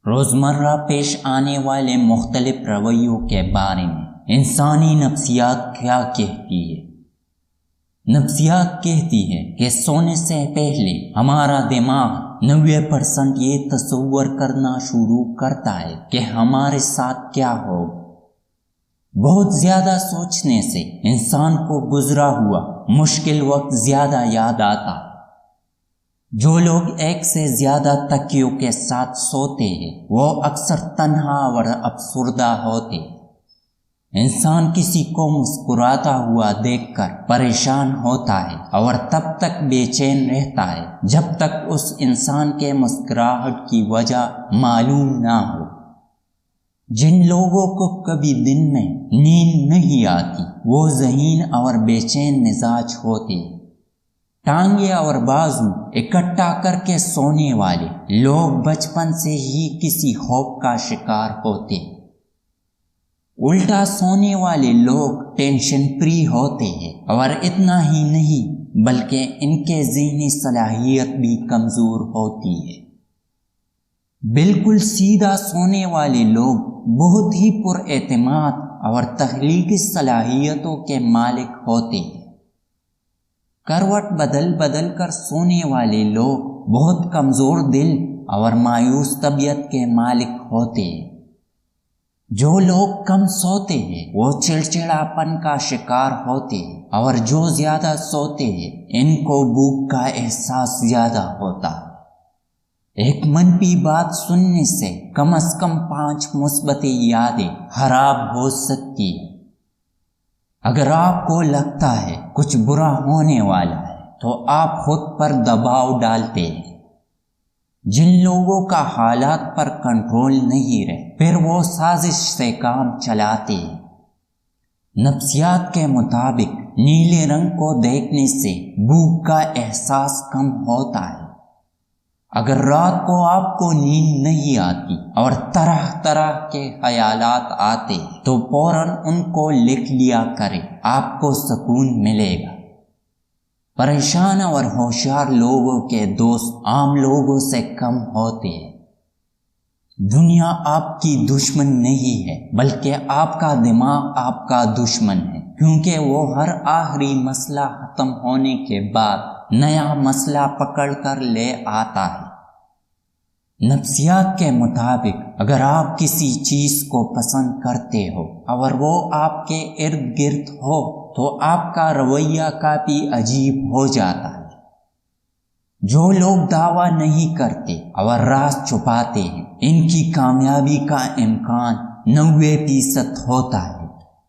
روزمرہ پیش آنے والے مختلف رویوں کے بارے میں انسانی نفسیات کیا کہتی ہے؟ نفسیات کہتی ہے کہ سونے سے پہلے ہمارا دماغ 90% یہ تصور کرنا شروع کرتا ہے کہ ہمارے ساتھ کیا ہو۔ بہت زیادہ سوچنے سے انسان کو گزرا ہوا مشکل وقت زیادہ یاد آتا ہے۔ جو لوگ ایک سے زیادہ تکیوں کے ساتھ سوتے ہیں وہ اکثر تنہا اور افسردہ ہوتے ہیں۔ انسان کسی کو مسکراتا ہوا دیکھ کر پریشان ہوتا ہے اور تب تک بے چین رہتا ہے جب تک اس انسان کے مسکراہٹ کی وجہ معلوم نہ ہو۔ جن لوگوں کو کبھی دن میں نیند نہیں آتی وہ ذہین اور بے چین مزاج ہوتے ہیں۔ ٹانگیں اور بازو اکٹھا کر کے سونے والے لوگ بچپن سے ہی کسی خوف کا شکار ہوتے ہیں۔ الٹا سونے والے لوگ ٹینشن فری ہوتے ہیں اور اتنا ہی نہیں بلکہ ان کے ذہنی صلاحیت بھی کمزور ہوتی ہے۔ بالکل سیدھا سونے والے لوگ بہت ہی پر اعتماد اور تخلیقی صلاحیتوں کے مالک ہوتے ہیں۔ کروٹ بدل بدل کر سونے والے لوگ بہت کمزور دل اور مایوس طبیعت کے مالک ہوتے ہیں۔ جو لوگ کم سوتے ہیں وہ چڑچڑاپن کا شکار ہوتے ہیں اور جو زیادہ سوتے ہیں ان کو بھوک کا احساس زیادہ ہوتا ہے۔ ایک منفی بات سننے سے کم از کم 5 مثبت یادیں خراب ہو سکتی ہیں۔ اگر آپ کو لگتا ہے کچھ برا ہونے والا ہے تو آپ خود پر دباؤ ڈالتے ہیں۔ جن لوگوں کا حالات پر کنٹرول نہیں رہے پھر وہ سازش سے کام چلاتے ہیں۔ نفسیات کے مطابق نیلے رنگ کو دیکھنے سے بھوک کا احساس کم ہوتا ہے۔ اگر رات کو آپ کو نیند نہیں آتی اور طرح طرح کے خیالات آتے تو فوراً ان کو لکھ لیا کریں، آپ کو سکون ملے گا۔ پریشان اور ہوشیار لوگوں کے دوست عام لوگوں سے کم ہوتے ہیں۔ دنیا آپ کی دشمن نہیں ہے بلکہ آپ کا دماغ آپ کا دشمن ہے، کیونکہ وہ ہر آخری مسئلہ ختم ہونے کے بعد نیا مسئلہ پکڑ کر لے آتا ہے۔ نفسیات کے مطابق اگر آپ کسی چیز کو پسند کرتے ہو اور وہ آپ کے ارد گرد ہو تو آپ کا رویہ کافی عجیب ہو جاتا ہے۔ جو لوگ دعویٰ نہیں کرتے اور راز چھپاتے ہیں ان کی کامیابی کا امکان 90% ہوتا ہے۔